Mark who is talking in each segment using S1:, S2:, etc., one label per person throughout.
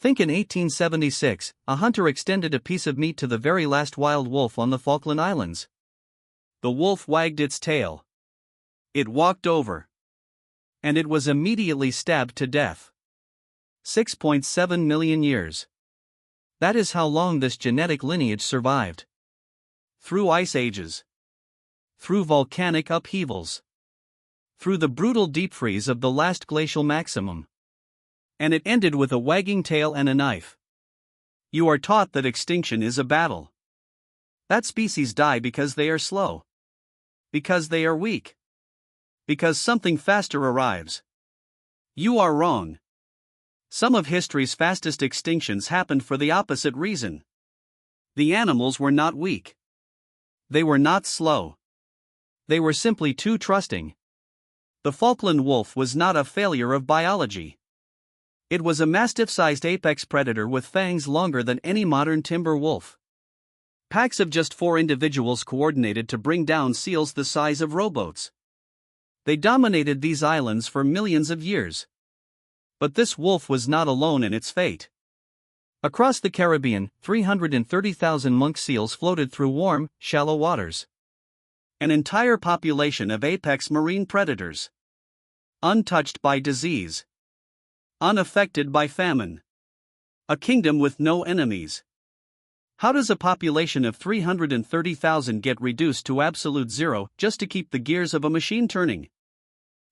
S1: Think in 1876, a hunter extended a piece of meat to the very last wild wolf on the Falkland Islands. The wolf wagged its tail. It walked over. And it was immediately stabbed to death. 6.7 million years. That is how long this genetic lineage survived. Through ice ages. Through volcanic upheavals. Through the brutal deep freeze of the last glacial maximum. And it ended with a wagging tail and a knife. You are taught that extinction is a battle. That species die because they are slow. Because they are weak. Because something faster arrives. You are wrong. Some of history's fastest extinctions happened for the opposite reason. The animals were not weak. They were not slow. They were simply too trusting. The Falkland wolf was not a failure of biology. It was a mastiff-sized apex predator with fangs longer than any modern timber wolf. Packs of just 4 individuals coordinated to bring down seals the size of rowboats. They dominated these islands for millions of years. But this wolf was not alone in its fate. Across the Caribbean, 330,000 monk seals floated through warm, shallow waters. An entire population of apex marine predators. Untouched by disease. Unaffected by famine. A kingdom with no enemies. How does a population of 330,000 get reduced to absolute zero just to keep the gears of a machine turning?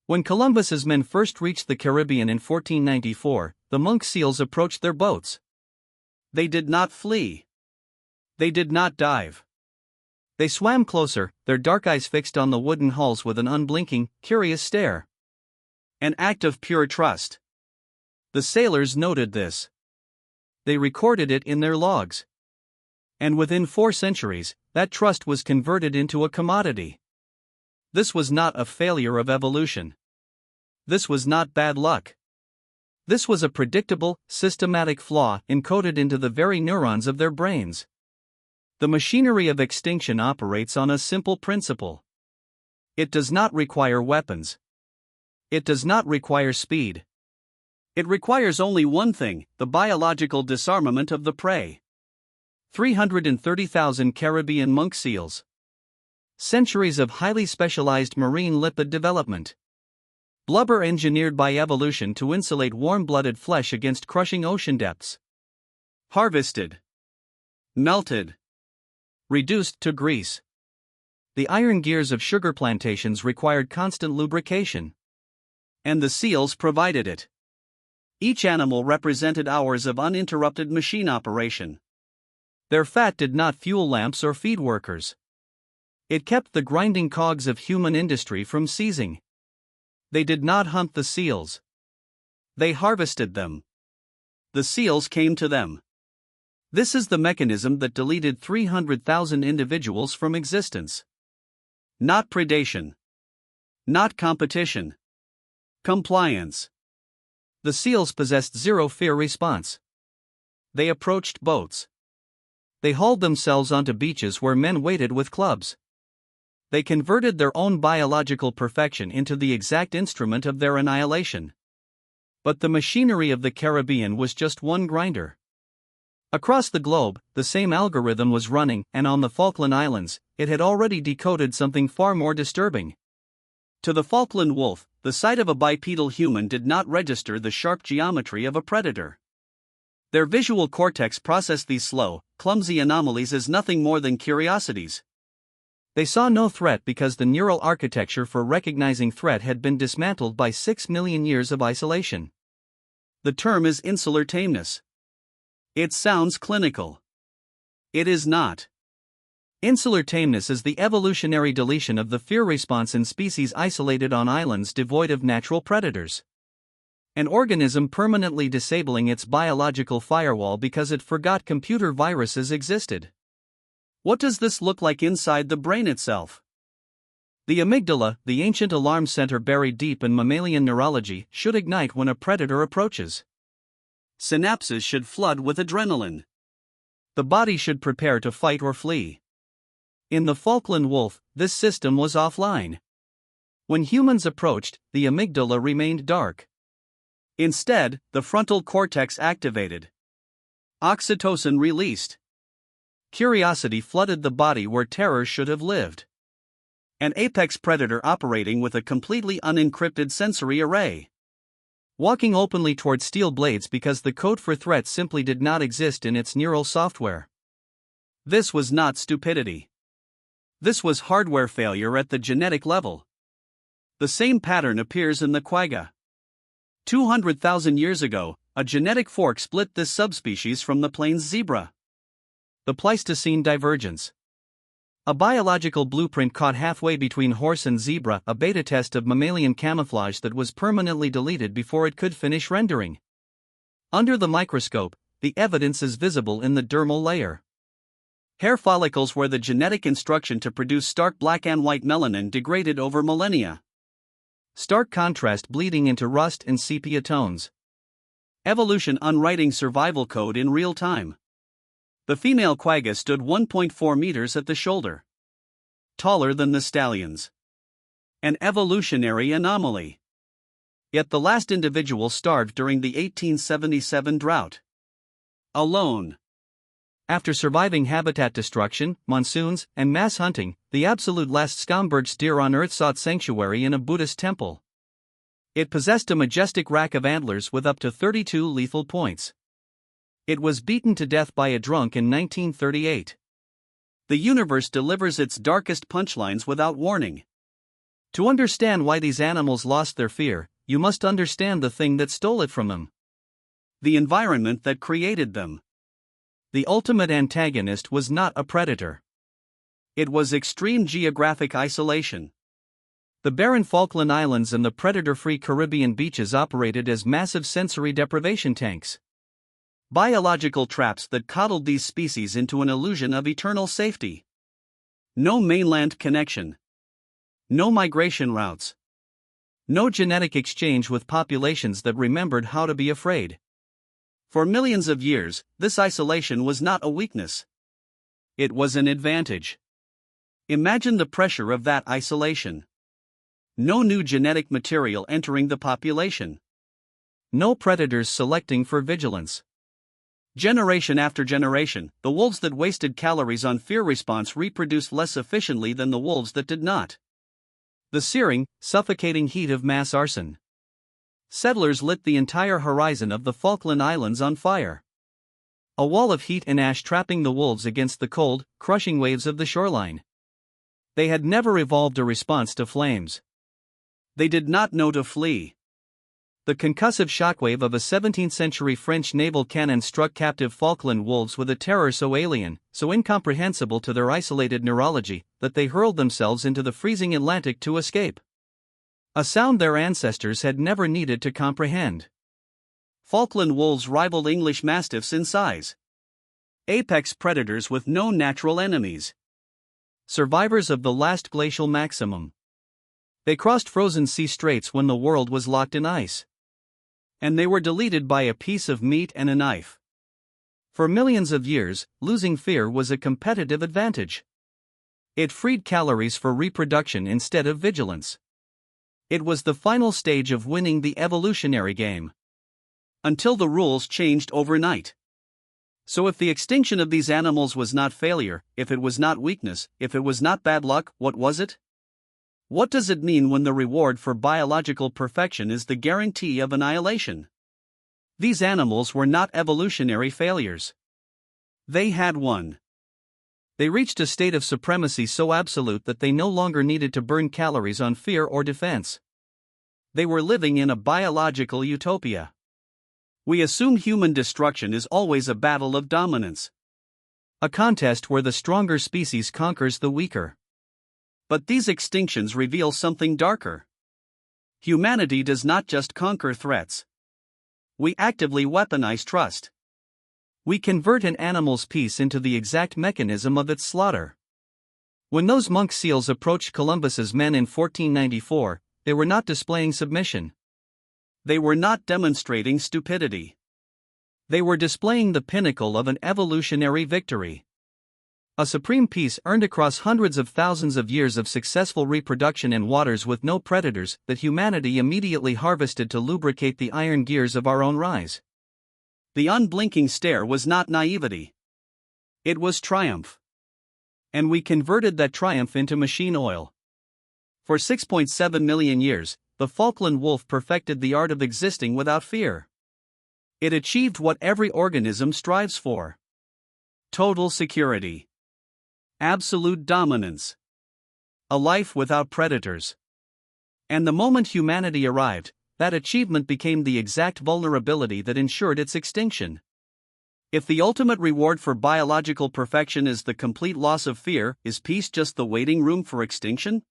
S1: When Columbus's men first reached the Caribbean in 1494, the monk seals approached their boats. They did not flee. They did not dive. They swam closer, their dark eyes fixed on the wooden hulls with an unblinking, curious stare. An act of pure trust. The sailors noted this. They recorded it in their logs. And within 4 centuries, that trust was converted into a commodity. This was not a failure of evolution. This was not bad luck. This was a predictable, systematic flaw encoded into the very neurons of their brains. The machinery of extinction operates on a simple principle. It does not require weapons. It does not require speed. It requires only one thing: the biological disarmament of the prey. 330,000 Caribbean monk seals. Centuries of highly specialized marine lipid development. Blubber engineered by evolution to insulate warm-blooded flesh against crushing ocean depths. Harvested. Melted. Reduced to grease. The iron gears of sugar plantations required constant lubrication. And the seals provided it. Each animal represented hours of uninterrupted machine operation. Their fat did not fuel lamps or feed workers. It kept the grinding cogs of human industry from seizing. They did not hunt the seals. They harvested them. The seals came to them. This is the mechanism that deleted 300,000 individuals from existence. Not predation. Not competition. Compliance. The seals possessed zero fear response. They approached boats. They hauled themselves onto beaches where men waited with clubs. They converted their own biological perfection into the exact instrument of their annihilation. But the machinery of the Caribbean was just one grinder. Across the globe, the same algorithm was running, and on the Falkland Islands, it had already decoded something far more disturbing. To the Falkland wolf, the sight of a bipedal human did not register the sharp geometry of a predator. Their visual cortex processed these slow, clumsy anomalies as nothing more than curiosities. They saw no threat because the neural architecture for recognizing threat had been dismantled by 6 million years of isolation. The term is insular tameness. It sounds clinical. It is not. Insular tameness is the evolutionary deletion of the fear response in species isolated on islands devoid of natural predators. An organism permanently disabling its biological firewall because it forgot computer viruses existed. What does this look like inside the brain itself? The amygdala, the ancient alarm center buried deep in mammalian neurology, should ignite when a predator approaches. Synapses should flood with adrenaline. The body should prepare to fight or flee. In the Falkland wolf, this system was offline. When humans approached, the amygdala remained dark. Instead, the frontal cortex activated. Oxytocin released. Curiosity flooded the body where terror should have lived. An apex predator operating with a completely unencrypted sensory array. Walking openly toward steel blades because the code for threats simply did not exist in its neural software. This was not stupidity. This was hardware failure at the genetic level. The same pattern appears in the quagga. 200,000 years ago, a genetic fork split this subspecies from the plains zebra. The Pleistocene divergence. A biological blueprint caught halfway between horse and zebra, a beta test of mammalian camouflage that was permanently deleted before it could finish rendering. Under the microscope, the evidence is visible in the dermal layer. Hair follicles where the genetic instruction to produce stark black and white melanin degraded over millennia. Stark contrast bleeding into rust and sepia tones. Evolution unwriting survival code in real time. The female quagga stood 1.4 meters at the shoulder. Taller than the stallions. An evolutionary anomaly. Yet the last individual starved during the 1877 drought. Alone. After surviving habitat destruction, monsoons, and mass hunting, the absolute last Skomberg steer on Earth sought sanctuary in a Buddhist temple. It possessed a majestic rack of antlers with up to 32 lethal points. It was beaten to death by a drunk in 1938. The universe delivers its darkest punchlines without warning. To understand why these animals lost their fear, you must understand the thing that stole it from them. The environment that created them. The ultimate antagonist was not a predator. It was extreme geographic isolation. The barren Falkland Islands and the predator-free Caribbean beaches operated as massive sensory deprivation tanks. Biological traps that coddled these species into an illusion of eternal safety. No mainland connection. No migration routes. No genetic exchange with populations that remembered how to be afraid. For millions of years, this isolation was not a weakness. It was an advantage. Imagine the pressure of that isolation. No new genetic material entering the population. No predators selecting for vigilance. Generation after generation, the wolves that wasted calories on fear response reproduced less efficiently than the wolves that did not. The searing, suffocating heat of mass arson. Settlers lit the entire horizon of the Falkland Islands on fire. A wall of heat and ash trapping the wolves against the cold, crushing waves of the shoreline. They had never evolved a response to flames. They did not know to flee. The concussive shockwave of a 17th-century French naval cannon struck captive Falkland wolves with a terror so alien, so incomprehensible to their isolated neurology, that they hurled themselves into the freezing Atlantic to escape. A sound their ancestors had never needed to comprehend. Falkland wolves rivaled English mastiffs in size. Apex predators with no natural enemies. Survivors of the last glacial maximum. They crossed frozen sea straits when the world was locked in ice. And they were deleted by a piece of meat and a knife. For millions of years, losing fear was a competitive advantage. It freed calories for reproduction instead of vigilance. It was the final stage of winning the evolutionary game. Until the rules changed overnight. So if the extinction of these animals was not failure, if it was not weakness, if it was not bad luck, what was it? What does it mean when the reward for biological perfection is the guarantee of annihilation? These animals were not evolutionary failures. They had won. They reached a state of supremacy so absolute that they no longer needed to burn calories on fear or defense. They were living in a biological utopia. We assume human destruction is always a battle of dominance. A contest where the stronger species conquers the weaker. But these extinctions reveal something darker. Humanity does not just conquer threats. We actively weaponize trust. We convert an animal's peace into the exact mechanism of its slaughter. When those monk seals approached Columbus's men in 1494, they were not displaying submission. They were not demonstrating stupidity. They were displaying the pinnacle of an evolutionary victory. A supreme peace earned across hundreds of thousands of years of successful reproduction in waters with no predators that humanity immediately harvested to lubricate the iron gears of our own rise. The unblinking stare was not naivety. It was triumph. And we converted that triumph into machine oil. For 6.7 million years, the Falkland wolf perfected the art of existing without fear. It achieved what every organism strives for: total security, absolute dominance, a life without predators. And the moment humanity arrived, that achievement became the exact vulnerability that ensured its extinction. If the ultimate reward for biological perfection is the complete loss of fear, is peace just the waiting room for extinction?